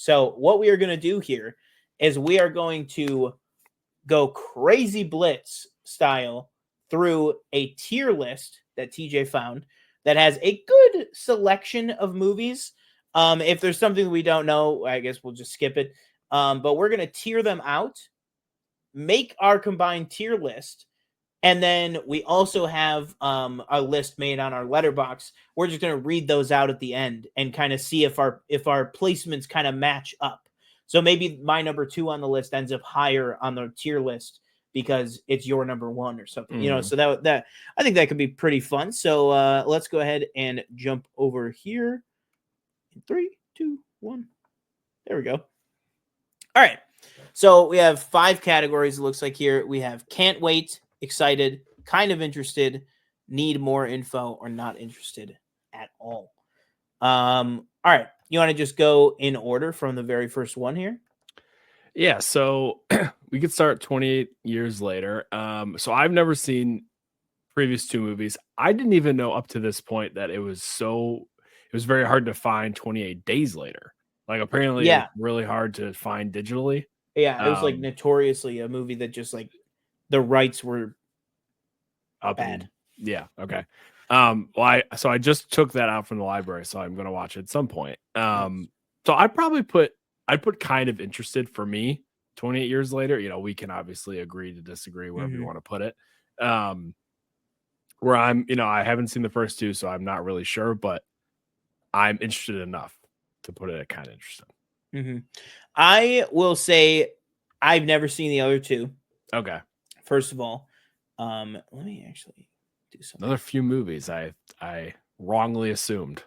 So what we are going to do here is we are going to go crazy blitz style through a tier list that TJ found that has a good selection of movies. If there's something we don't know, I guess we'll just skip it. But we're going to tier them out, make our combined tier list, and then we also have a list made on our letterbox. We're just going to read those out at the end and kind of see if our placements kind of match up. So maybe my number 2 on the list ends up higher on the tier list because it's your number 1 or something, you know. So that I think that could be pretty fun. So let's go ahead and jump over here. 3, 2, 1. There we go. All right. So we have 5 categories. It looks like here we have can't wait, excited, kind of interested, need more info, or not interested at all. All right. You want to just go in order from the very first one here? Yeah. So we could start 28 years later. So I've never seen previous 2 movies. I didn't even know up to this point that it was very hard to find 28 days later. Like apparently it's really hard to find digitally. Yeah, it was like notoriously a movie that just like the rights were up bad. Yeah. Okay. Well, I just took that out from the library, so I'm gonna watch it at some point. So I'd put kind of interested for me. 28 years later, you know, we can obviously agree to disagree wherever you want to put it. Where I'm, you know, I haven't seen the first 2, so I'm not really sure, but I'm interested enough to put it at kind of interested. I will say I've never seen the other 2. Okay. First of all, let me actually do something. Another few movies I wrongly assumed.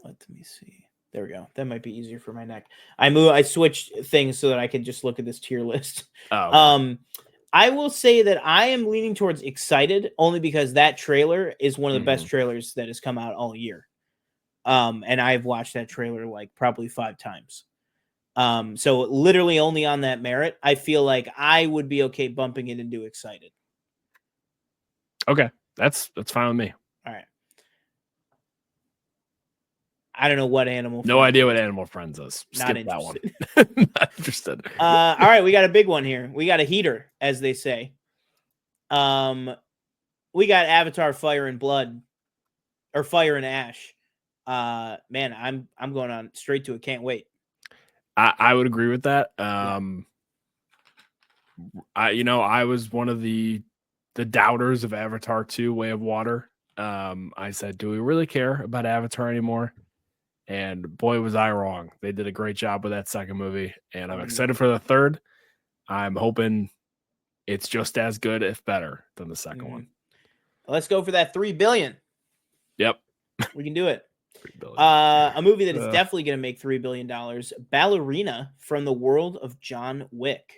Let me see. There we go. That might be easier for my neck. I switched things so that I can just look at this tier list. I will say that I am leaning towards excited only because that trailer is one of the best trailers that has come out all year. And I've watched that trailer like probably 5 times. So literally only on that merit, I feel like I would be okay bumping it into excited. Okay. That's fine with me. All right. I don't know what Animal No Friends idea is. what Animal Friends is. Not Skip that one. Not interested. All right, we got a big one here. We got a heater, as they say. We got Avatar Fire and Blood or Fire and Ash. Man, I'm going on straight to it. Can't wait. I would agree with that. I was one of the doubters of Avatar 2 Way of Water. I said, do we really care about Avatar anymore? And boy, was I wrong. They did a great job with that second movie, and I'm excited for the third. I'm hoping it's just as good, if better, than the second one. Let's go for that $3 billion. Yep. We can do it. $3 billion. A movie that is definitely going to make $3 billion. Ballerina from the world of John Wick.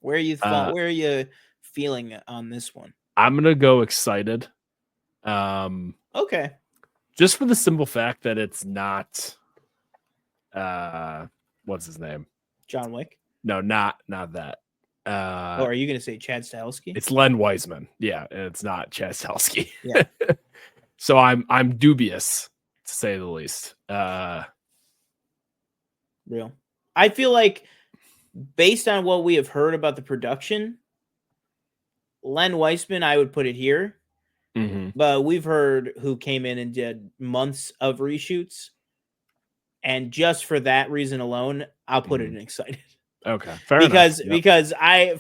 Where are you feeling on this one? I'm going to go excited. Okay. Just for the simple fact that it's not, what's his name? John Wick? No, not that. Are you going to say Chad Stahelski? It's Len Wiseman. Yeah, and it's not Chad Stahelski. Yeah. So I'm dubious, to say the least. Real. I feel like based on what we have heard about the production, Len Wiseman, I would put it here. But we've heard who came in and did months of reshoots. And just for that reason alone, I'll put it in excited. Okay. Fair enough. Yep. Because I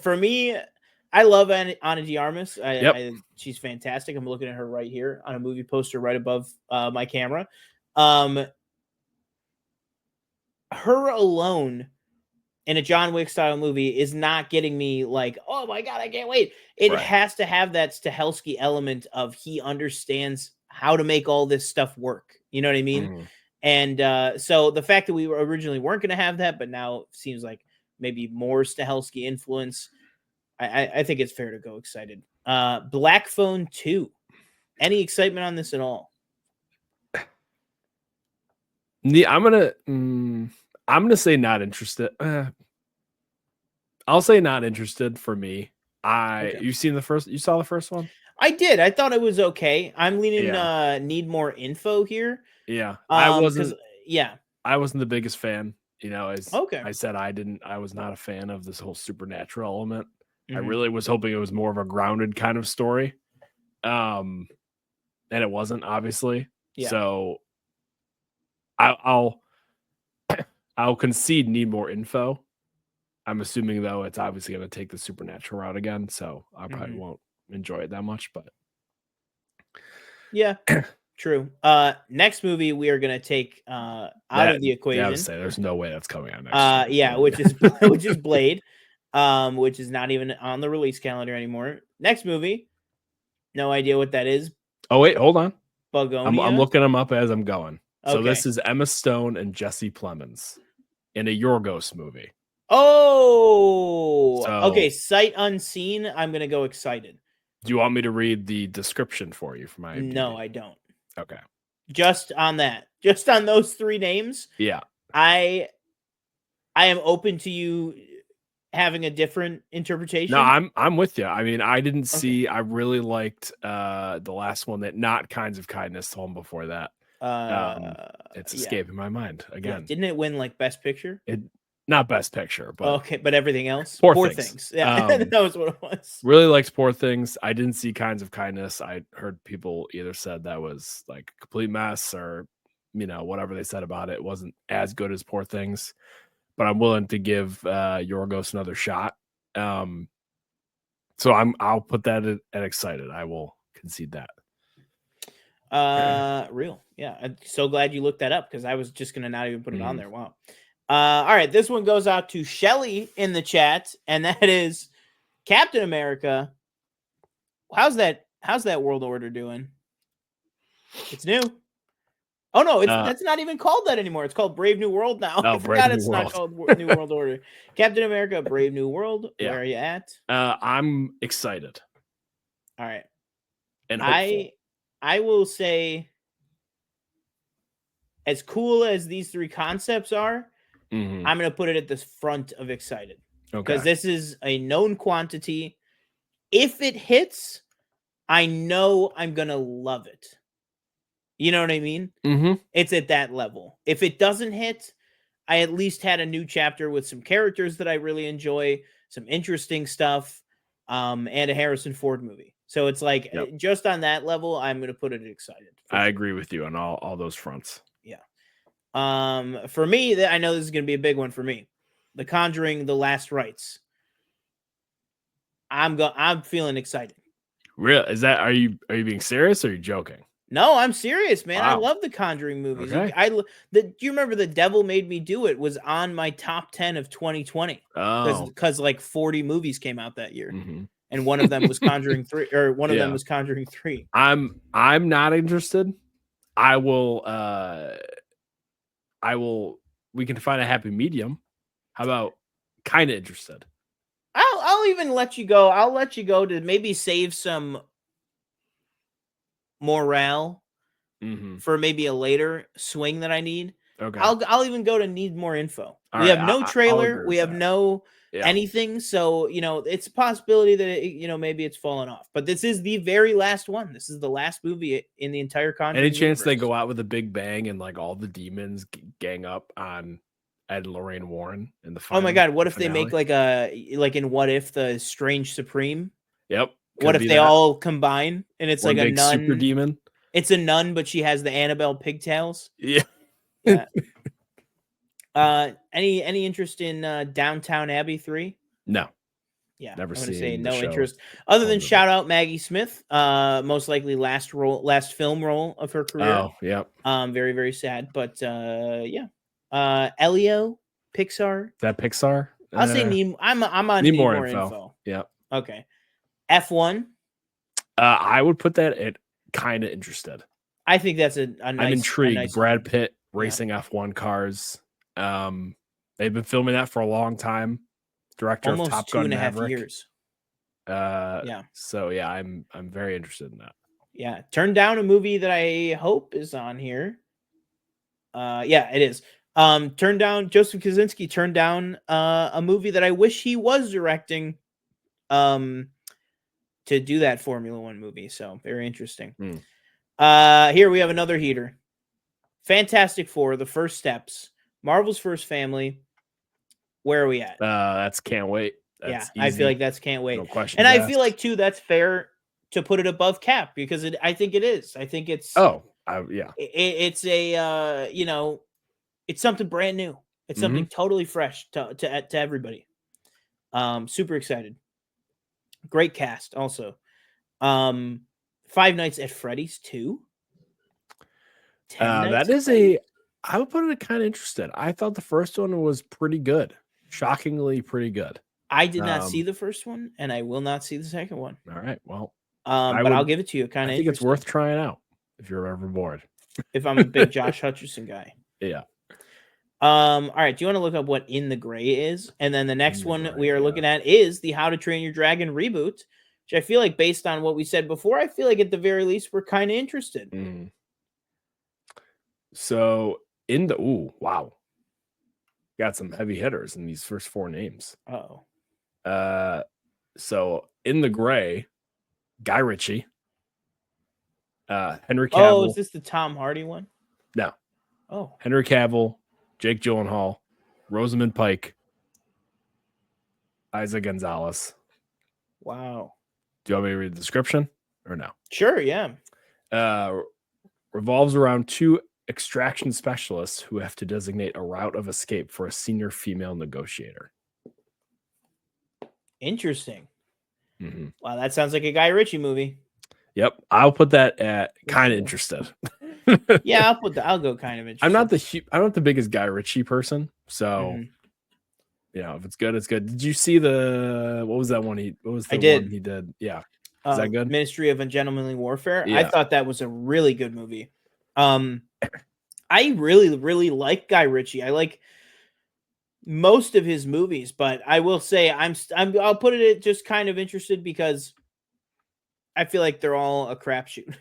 love Ana de Armas. She's fantastic. I'm looking at her right here on a movie poster right above my camera. Her alone in a John Wick style movie is not getting me like, oh my God, I can't wait. It has to have that Stahelski element of he understands how to make all this stuff work. You know what I mean? And so the fact that we originally weren't going to have that, but now it seems like maybe more Stahelski influence. I think it's fair to go excited. Black Phone 2. Any excitement on this at all? I'm gonna say not interested. I'll say not interested for me. You saw the first one? I did. I thought it was okay. I'm leaning need more info here. Yeah. I wasn't. Yeah. I wasn't the biggest fan. You know, as Okay. I said, I was not a fan of this whole supernatural element. I Mhm. really was hoping it was more of a grounded kind of story. And it wasn't, obviously. Yeah. So I'll I'll concede need more info. I'm assuming though it's obviously going to take the supernatural route again, so I probably Mhm. won't enjoy it that much. But Yeah. True. Next movie we are gonna take out that of the yeah, I equation. would say there's no way that's coming out next year. Yeah, But which is which is Blade, which is not even on the release calendar anymore. Next movie, no idea what that is. oh wait, hold on. I'm Bugonia. looking them up as I'm going. So Okay. this is Emma Stone and Jesse Plemons in a Yorgos movie. Oh, okay. So Sight unseen. I'm gonna go excited. do you want me to read the description for you from IMDb? No, I don't. Okay. Just on that, just on those three names, Yeah. I am open to you having a different interpretation. No, I'm with you. I mean, I didn't Okay. see. I really liked the last one, that not Kinds of Kindness, the one before that. It's Yeah. escaping my mind Yeah. again. Didn't it win like Best Picture? It not Best Picture, but Okay, but everything else, Poor Things. Yeah, that was what it was. Really liked Poor Things. I didn't see Kinds of Kindness. I heard people either said that was like a complete mess, or whatever they said about it wasn't as good as Poor Things. But I'm willing to give Yorgos another shot. So I'll put that at excited. I will concede that. Real. Yeah. I'm so glad you looked that up because I was just gonna not even put it on Mhm. there. Wow. All right. This one goes out to Shelly in the chat, and that is Captain America. How's that world order doing? It's new. Oh no, that's not even called that anymore. It's called Brave New World now. I Brave forgot New it's not World. called New World Order. Captain America, Brave New World. Yeah. Where are you at? I'm excited All right. and hopeful. I will say, as cool as these three concepts are, Mhm. I'm going to put it at the front of excited. Because Okay. this is a known quantity. If it hits, I know I'm going to love it. You know what I mean? Mm-hmm. It's at that level. If it doesn't hit, I at least had a new chapter with some characters that I really enjoy, some interesting stuff, and a Harrison Ford movie. So it's like, Yep. just on that level, I'm going to put it excited. I agree with you on all those fronts. Yeah. For me, I know this is going to be a big one for me. The Conjuring: The Last Rites. I'm feeling excited. Real is that? Are you being serious or are you joking? No, I'm serious, man. I Wow. love the Conjuring movies. Okay. Do you remember The Devil Made Me Do It was on my top 10 of 2020? Oh. Because like 40 movies came out that year. Mhm. And one of them was Conjuring 3, or one of them Yeah. was Conjuring 3. I'm not interested. I will we can find a happy medium. How about kind of interested? I'll even let you go. I'll let you go to maybe save some morale Mm-hmm. for maybe a later swing that I need. Okay. I'll even go to need more info. All we right, have no I'll trailer. agree We with have that. no Yeah. anything. So, it's a possibility that, maybe it's fallen off. But this is the very last one. This is the last movie in the entire Conjuring Any chance universe. they go out with a big bang and like all the demons gang up on Ed and Lorraine Warren in the Oh my final? God! What if they finale? make like in What If, the Strange Supreme? Yep. What if they all combine and it's one like a big super nun? demon? It's a nun, but she has the Annabelle pigtails. Yeah. Yeah. Any interest in Downtown Abbey 3? No. Yeah, Never I'm gonna seen say the no show interest. Other or than movie. shout out Maggie Smith, most likely last film role of her career. Oh, yep. Very, very sad. But yeah. Elio, Pixar. Is that Pixar? I'll say need I'm on need need more more info. info. Yep. Okay. F1. I would put that at kind of interested. I think that's a nice. I'm intrigued. Nice Brad Pitt racing F1 cars. They've been filming that for a long time. Director almost of Top Gun 2.5 Maverick. years. Yeah. So yeah, I'm very interested in that. Yeah. Turned down a movie that I hope is on here. Yeah, it is. Turned down Joseph Kosinski turned down a movie that I wish he was directing to do that Formula One movie. So very interesting. Here we have another heater. Fantastic Four, The First Steps, Marvel's First Family. Where are we at? That's can't wait. That's I feel easy. like that's can't wait. No questions And I asked. feel like too that's fair to put it above Cap because I think it is. I think it's it's a it's something brand new. It's something totally fresh to everybody. Super excited. Great cast also. Five Nights at Freddy's 2. That is I would put it kind of interested. I thought the first one was pretty good. Shockingly pretty good. I did not see the first one, and I will not see the second one. All right. Well, I'll give it to you. I think it's worth trying out if you're ever bored. If I'm a big Josh Hutcherson guy. Yeah. All right. Do you want to look up what In the Gray is? And then the next one we are looking at is the How to Train Your Dragon reboot, which I feel like based on what we said before, I feel like at the very least we're kind of interested. So wow. Got some heavy hitters in these first four names. So In the Gray, Guy Ritchie, Henry Cavill. Oh, is this the Tom Hardy one? No. Oh. Henry Cavill, Jake Gyllenhaal, Rosamund Pike, Isa Gonzalez. Wow. Do you want me to read the description or no? Sure, yeah. Revolves around two extraction specialists who have to designate a route of escape for a senior female negotiator. Interesting. Wow, that sounds like a Guy Ritchie movie. Yep, I'll put that at kind of interested. Yeah, I'll go kind of interested. I'm not the biggest Guy Ritchie person, so if it's good, it's good. Did you see what was that one? One he did? Yeah, is that good? Ministry of Ungentlemanly Warfare. Yeah. I thought that was a really good movie. I really, really like Guy Ritchie. I like most of his movies, but I will say I'll put it at just kind of interested because I feel like they're all a crapshoot.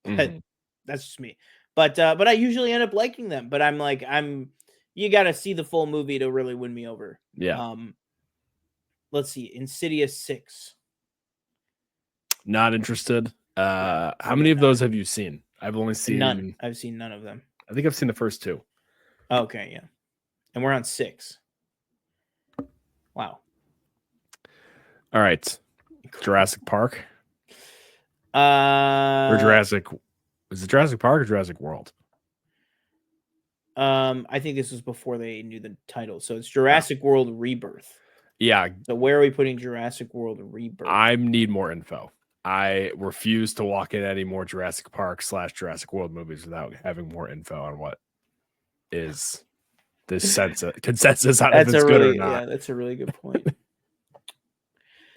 That's just me. But I usually end up liking them. But you got to see the full movie to really win me over. Yeah. Let's see, Insidious 6. Not interested. How many of those have you seen? I've only seen none. I've seen none of them. I think I've seen the first two. Okay, yeah. And we're on 6. Wow. All right. Jurassic Park. Or Jurassic. Is it Jurassic Park or Jurassic World? I think this was before they knew the title. So it's Jurassic World Rebirth. Yeah. So where are we putting Jurassic World Rebirth? I need more info. I refuse to walk in any more Jurassic Park / Jurassic World movies without having more info on what is this consensus on if it's good or not. Yeah, that's a really good point.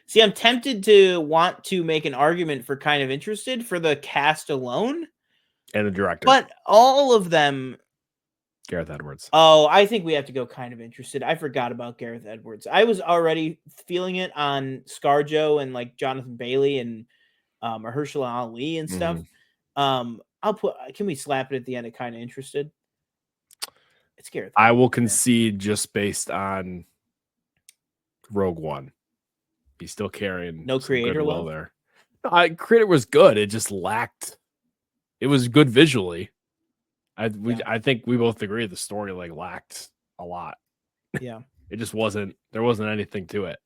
See, I'm tempted to want to make an argument for kind of interested for the cast alone. And the director. But all of them. Gareth Edwards. Oh, I think we have to go kind of interested. I forgot about Gareth Edwards. I was already feeling it on ScarJo and like Jonathan Bailey and Mahershala Ali and stuff. Can we slap it at the end of kind of interested? It's Gareth Edwards. I will concede just based on Rogue One. He's still carrying no creator love there. Creator was good. It just lacked. It was good visually. I think we both agree the story lacked a lot. Yeah. It just wasn't. There wasn't anything to it.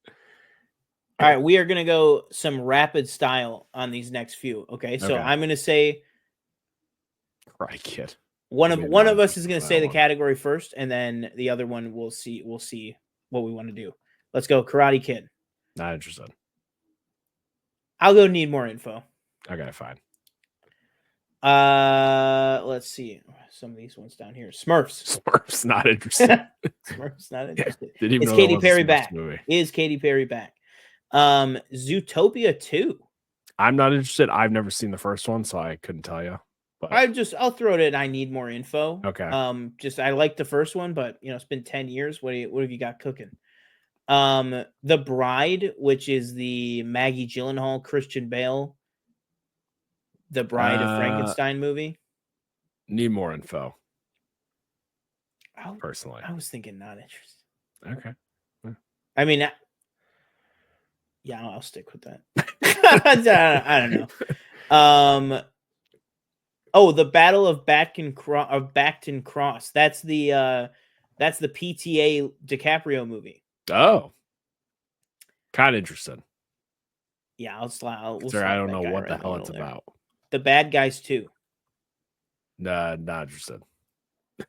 All right, we are gonna go some rapid style on these next few. Okay, so I'm gonna say. Cry kid. One of us is gonna say the category first, and then the other one we'll see what we want to do. Let's go, Karate Kid. Not interested. I'll go need more info. Okay, fine. Let's see. Some of these ones down here. Smurfs not interested. Smurfs not interested. Is Katy Perry back? Is Katy Perry back? Zootopia 2. I'm not interested. I've never seen the first one, so I couldn't tell you. But I'll throw it in. I need more info. Okay. I like the first one, but it's been 10 years. What have you got cooking? The Bride, which is the Maggie Gyllenhaal, Christian Bale, The Bride of Frankenstein movie. Need more info. Personally, I was thinking not interested. Okay. Yeah. I mean, I'll stick with that. I don't know. Oh, the Battle of Bacton Cross. That's the PTA DiCaprio movie. Oh, kind of interested. Yeah, we'll slap I don't that know guy what right the in hell middle it's there. about. The Bad Guys 2. Nah, not interested.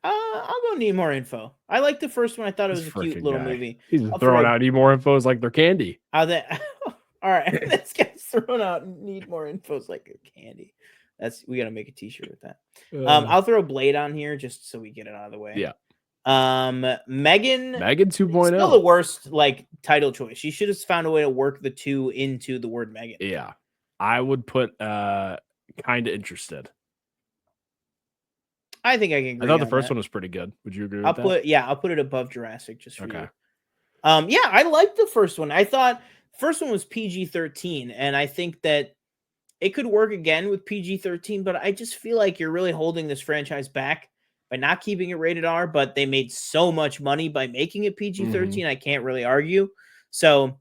I'll go need more info. I like the first one. I thought it was This a cute freaking little guy. movie. He's just I'll throwing throw out need more infos like they're candy. how that. All right, this guy's throwing out need more infos like a candy. We got to make a T-shirt with that. I'll throw Blade on here just so we get it out of the way. Yeah. Megan 2.0. Still the worst like title choice. She should have found a way to work the 2 into the word Megan. Yeah. I would put kind of interested. I think I can agree. I thought the first one was pretty good. Would you agree with that? I'll put it above Jurassic just for you. Okay. Yeah, I liked the first one. I thought first one was PG-13, and I think that it could work again with PG-13, but I just feel like you're really holding this franchise back by not keeping it rated R, but they made so much money by making it PG-13, I can't really argue. So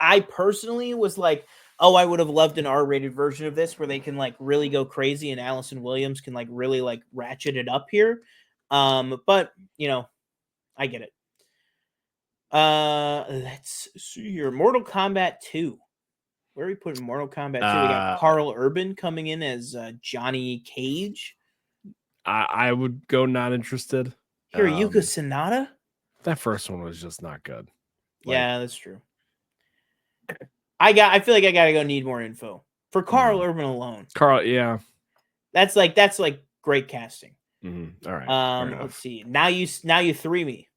I personally was like, oh, I would have loved an R-rated version of this where they can like really go crazy and Allison Williams can like really like ratchet it up here. But you know, I get it. Let's see here. Mortal Kombat 2. Where are we putting Mortal Kombat 2? We got Carl Urban coming in as Johnny Cage. I would go not interested. Hiroyuki Sanada? That first one was just not good. Yeah, that's true. I feel like I gotta go need more info. For Carl Urban alone. Yeah. That's like great casting. All right. Let's see. Now you three me.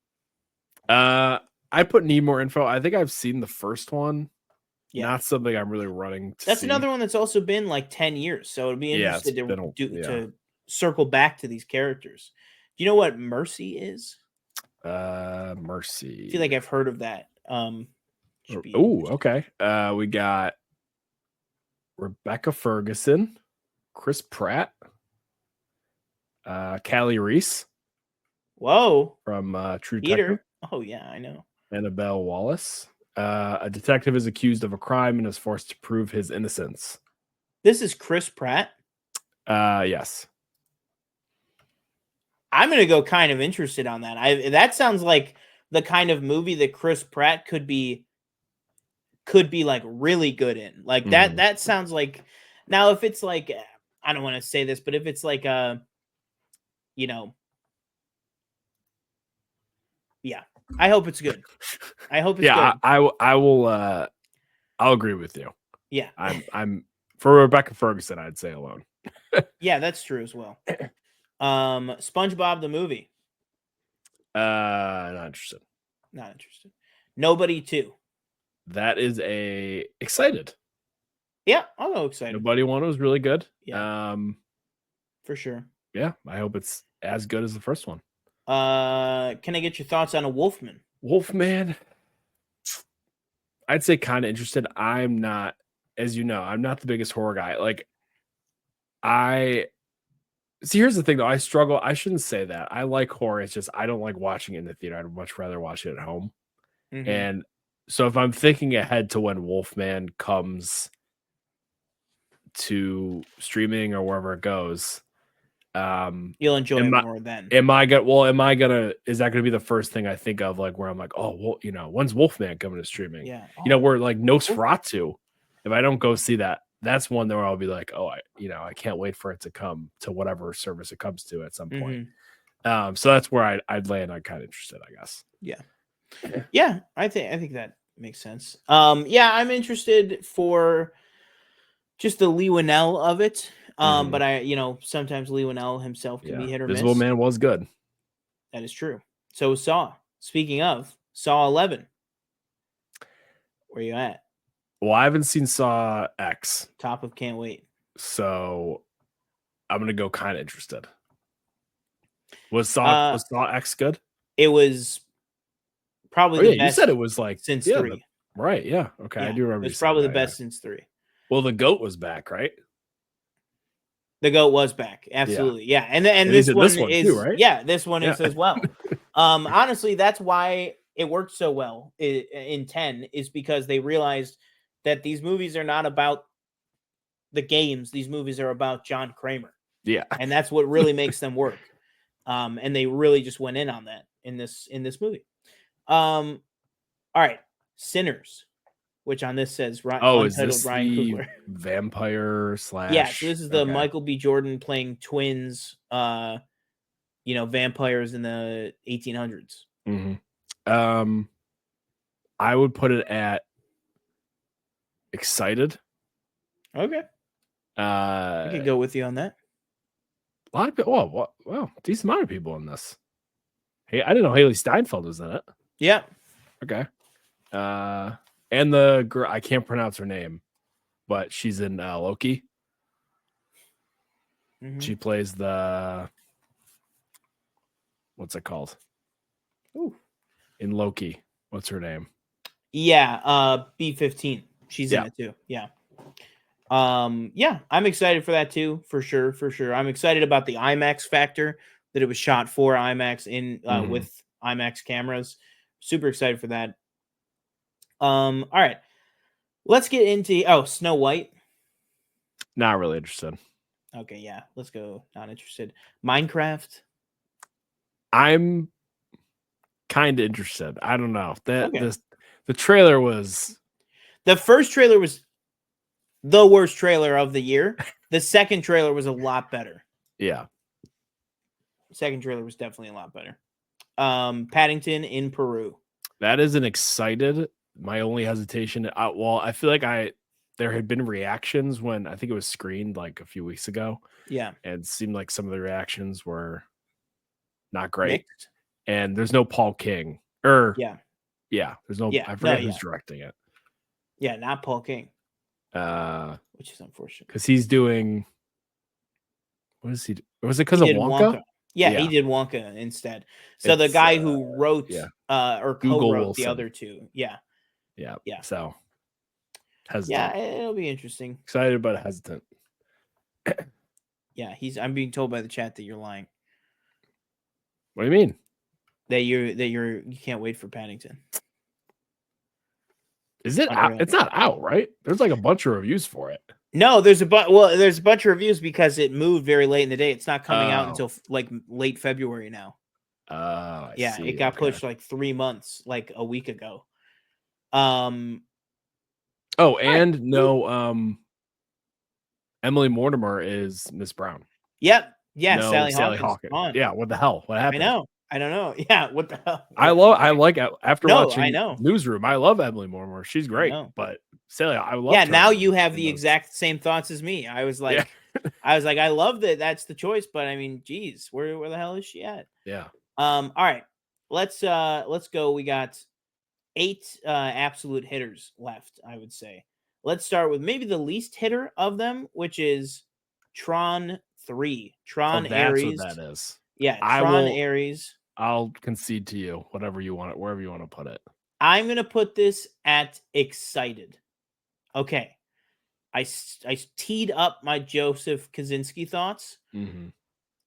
I put need more info. I think I've seen the first one. Yeah. Not something I'm really running to That's see. another one that's also been like 10 years. So it'd be interesting to circle back to these characters. Do you know what Mercy is? Mercy. I feel like I've heard of that. Okay. We got Rebecca Ferguson, Chris Pratt, Callie Reese. Whoa. From True Peter. Detective. Oh, yeah, I know. Annabelle Wallace. A detective is accused of a crime and is forced to prove his innocence. This is Chris Pratt? Yes. I'm going to go kind of interested on that. That sounds like the kind of movie that Chris Pratt could be like really good in. Like that sounds like, now if it's like, I don't want to say this, but if it's like yeah, I hope it's good. I hope it's good. I will I'll agree with you. Yeah. I'm for Rebecca Ferguson, I'd say alone. Yeah, that's true as well. SpongeBob the movie. Not interested. Not interested. Nobody 2. That is excited. Yeah, I'll go excited. Nobody 1 was really good. Yeah. For sure. Yeah, I hope it's as good as the first one. Can I get your thoughts on a Wolfman? Wolfman. I'd say kind of interested. I'm not, as you know, I'm not the biggest horror guy. Like, here's the thing though. I struggle. I shouldn't say that. I like horror. It's just I don't like watching it in the theater. I'd much rather watch it at home. And so if I'm thinking ahead to when Wolfman comes to streaming or wherever it goes, you'll enjoy it more then. Is that gonna be the first thing I think of, like where I'm like, oh well, when's Wolfman coming to streaming? Yeah. Where like Nosferatu, if I don't go see that, that's one where I'll be like, oh, I can't wait for it to come to whatever service it comes to at some point. So that's where I'd land on kind of interested, I guess. Yeah, I think that makes sense. Yeah, I'm interested for just the Lee Winnell of it. But sometimes Lee Winnell himself can be hit or miss. Invisible Man was good. That is true. So Saw. Speaking of Saw 11, where you at? Well, I haven't seen Saw X. Top of can't wait. So I'm gonna go kind of interested. Was Saw X good? It was probably the best. You said it was like since 3. Right? Yeah. Okay, I do remember. It's probably the best since 3. Well, the goat was back, right? The goat was back, absolutely, yeah. And this one is too, right? Yeah, this one is as well. Honestly, that's why it worked so well in 10 is because they realized that these movies are not about the games; these movies are about John Kramer. Yeah. And that's what really makes them work. And they really just went in on that in this movie. All right, Sinners, which on this says Is untitled this Ryan the Coogler. vampire slash? Yeah, so this is the Okay. Michael B. Jordan playing twins, vampires in the 1800s. Mm-hmm. I would put it at excited. Okay. I could go with you on that. A lot of people. Well, decent amount of people in this. Hey, I didn't know Haley Steinfeld was in it. Yeah. Okay. And the girl, I can't pronounce her name, but she's in Loki. Mm-hmm. She plays the what's it called? Ooh. In Loki. What's her name? Yeah, B-15. She's in it too. Yeah. Yeah, I'm excited for that too, for sure. I'm excited about the IMAX factor that it was shot for IMAX in with IMAX cameras. Super excited for that. All right. Let's get into Snow White. Not really interested. Okay, yeah. Let's go. Not interested. Minecraft. I'm kind of interested. I don't know. Okay. The trailer was The first trailer was the worst trailer of the year. The second trailer was a lot better. Yeah. Second trailer was definitely a lot better. Paddington in Peru. That is an excited. My only hesitation. I feel like there had been reactions when I think it was screened like a few weeks ago. Yeah. And it seemed like some of the reactions were not great. Mixed? And there's no Paul King. Yeah. There's no. Yeah. I forget who's directing it. Yeah, not Paul King. Which is unfortunate because he's doing. What is he? Was it because of Wonka? Yeah, he did Wonka instead. So the guy who wrote or co-wrote the other two. Yeah. So hesitant. Yeah, it'll be interesting. Excited but hesitant. Yeah, I'm being told by the chat that you're lying. What do you mean? That you can't wait for Paddington. Is it out? It's not out, right? There's like a bunch of reviews for it. No, there's a bunch of reviews because it moved very late in the day. It's not coming out until like late February now. I see. It got pushed like 3 months, like a week ago. Emily Mortimer is Miss Brown. Yep. Yeah, no, Sally Hawkins. Yeah, what the hell? What happened? I don't know. Yeah, what the hell? I like after watching Newsroom, I love Emily Mortimer. She's great, but Sally, I love. Yeah, now you have the exact same thoughts as me. I was like, I love that. That's the choice, but I mean, geez, where the hell is she at? Yeah. All right, let's go. We got 8 absolute hitters left. I would say. Let's start with maybe the least hitter of them, which is Tron 3. Tron Ares. That's what that is. Yeah, Tron Ares. I'll concede to you, whatever you want it, wherever you want to put it. I'm going to put this at excited. Okay. I teed up my Joseph Kosinski thoughts. Mm-hmm.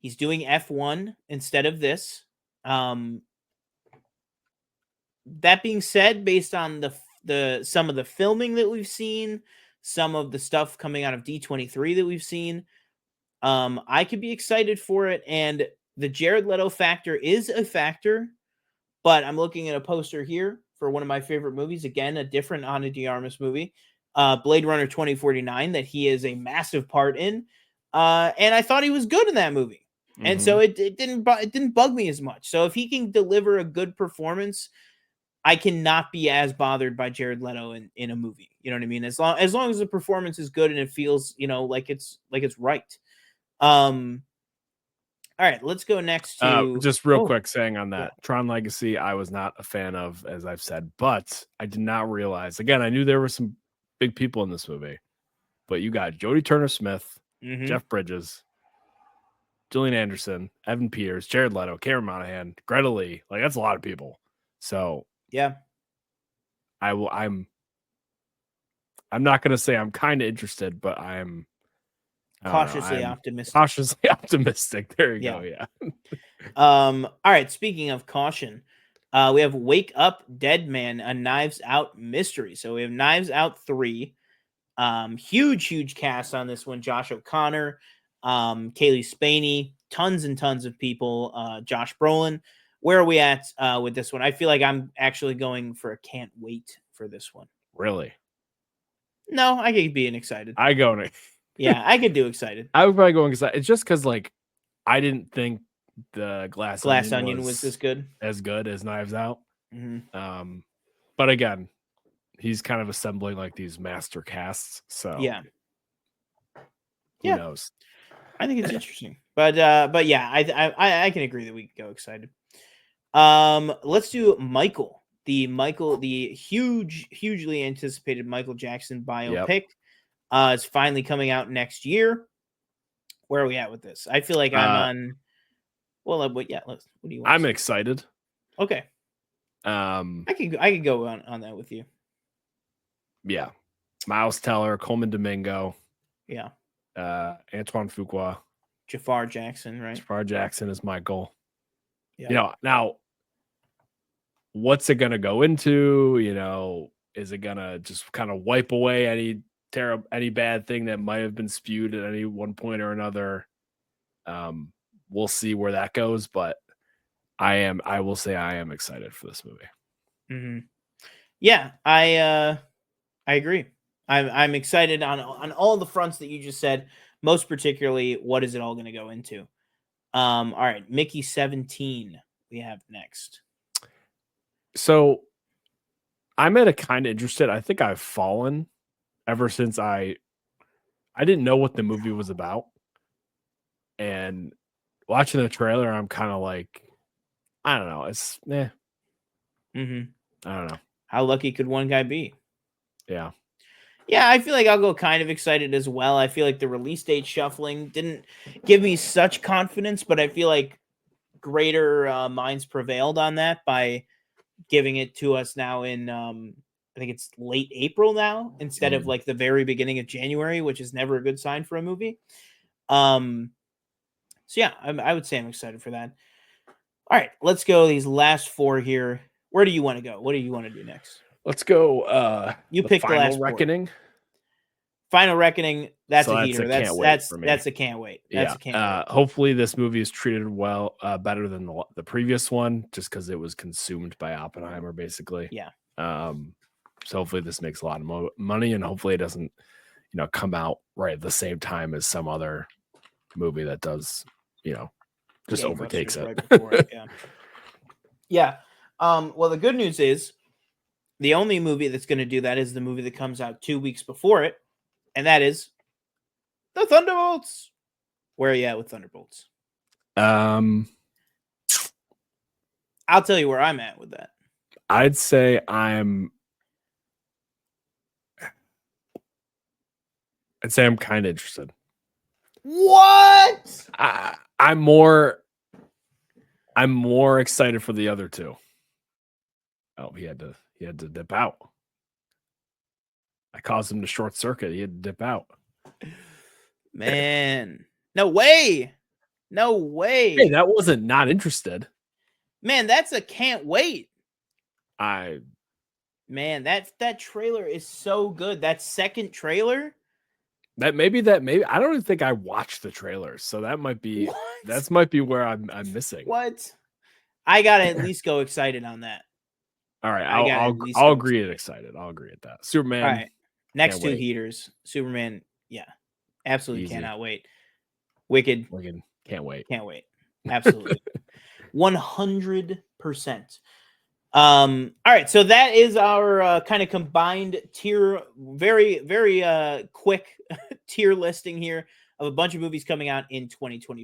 He's doing F1 instead of this. That being said, based on the some of the filming that we've seen, some of the stuff coming out of D23 that we've seen, I could be excited for it. And the Jared Leto factor is a factor, but I'm looking at a poster here for one of my favorite movies. Again, a different Ana de Armas movie, Blade Runner 2049, that he is a massive part in. And I thought he was good in that movie. Mm-hmm. And so it didn't bug me as much. So if he can deliver a good performance, I cannot be as bothered by Jared Leto in a movie. You know what I mean? As long as the performance is good and it feels, like it's right. All right, let's go next to just real quick saying on that Tron Legacy. I was not a fan of, as I've said, but I did not realize. Again, I knew there were some big people in this movie, but you got Jodie Turner-Smith, Jeff Bridges, Gillian Anderson, Evan Peters, Jared Leto, Cameron Monaghan, Greta Lee. Like, that's a lot of people. So yeah, I'm not going to say I'm kind of interested, but I'm cautiously optimistic. Cautiously optimistic. There you go. Yeah. All right. Speaking of caution, we have Wake Up Dead Man, a Knives Out mystery. So we have Knives Out 3. Huge cast on this one. Josh O'Connor, Kaylee Spaney, tons and tons of people. Josh Brolin. Where are we at with this one? I feel like I'm actually going for a can't wait for this one. Really? No, I could be excited. I go to. Yeah, I could do excited. I would probably go excited. It's just because like I didn't think the Glass Onion was as good as Knives Out. Mm-hmm. But again, he's kind of assembling like these master casts. So yeah, who knows? I think it's interesting, but yeah, I can agree that we could go excited. Let's do Michael, the hugely anticipated Michael Jackson biopic. It's finally coming out next year. Where are we at with this? I feel like I'm on. Well, but yeah, what do you want? I'm excited. Okay. I could go on that with you. Yeah, Miles Teller, Coleman Domingo. Yeah. Antoine Fuqua. Jafar Jackson, right? Jafar Jackson is Michael. Yeah. You know, now what's it gonna go into? You know, is it gonna just kind of wipe away any bad thing that might have been spewed at any one point or another? We'll see where that goes, but I will say I am excited for this movie. Mm-hmm. Yeah, I agree. I'm excited on all the fronts that you just said. Most particularly, what is it all going to go into? All right, Mickey 17. We have next. So I'm at a kind of interested. I think I've fallen ever since I didn't know what the movie was about, and watching the trailer, I'm kind of like, I don't know. It's Mm-hmm. I don't know. How lucky could one guy be? Yeah. Yeah, I feel like I'll go kind of excited as well. I feel like the release date shuffling didn't give me such confidence, but I feel like greater minds prevailed on that by giving it to us now in I think it's late April now instead of like the very beginning of January, which is never a good sign for a movie. So yeah, I would say I'm excited for that. All right, let's go these last four here. Where do you want to go? What do you want to do next? Let's go. You pick the last Reckoning. Four. Final Reckoning. That's so a heater. That's a can't wait. That's a can't wait. Hopefully this movie is treated well, better than the previous one, just because it was consumed by Oppenheimer, basically. Yeah. So hopefully this makes a lot of money, and hopefully it doesn't, come out right at the same time as some other movie that does, just overtakes it. Right before it. Yeah. Yeah. Well, the good news is the only movie that's going to do that is the movie that comes out 2 weeks before it, and that is the Thunderbolts. Where are you at with Thunderbolts? I'll tell you where I'm at with that. I'd say I'm kind of interested. What? I'm more excited for the other two. Oh, he had to dip out. I caused him to short circuit. He had to dip out. Man, no way. Hey, that wasn't not interested. Man, that's a can't wait. Man, that trailer is so good. That second trailer. Maybe I don't even think I watched the trailer, so that might be where I'm missing. What? I gotta at least go excited on that. All right, I'll agree at excited. I'll agree at that. Superman. All right, next two heaters. Superman, yeah, absolutely cannot wait. Wicked, can't wait. Absolutely, 100%. All right, so that is our kind of combined tier, very, very quick tier listing here of a bunch of movies coming out in 2025.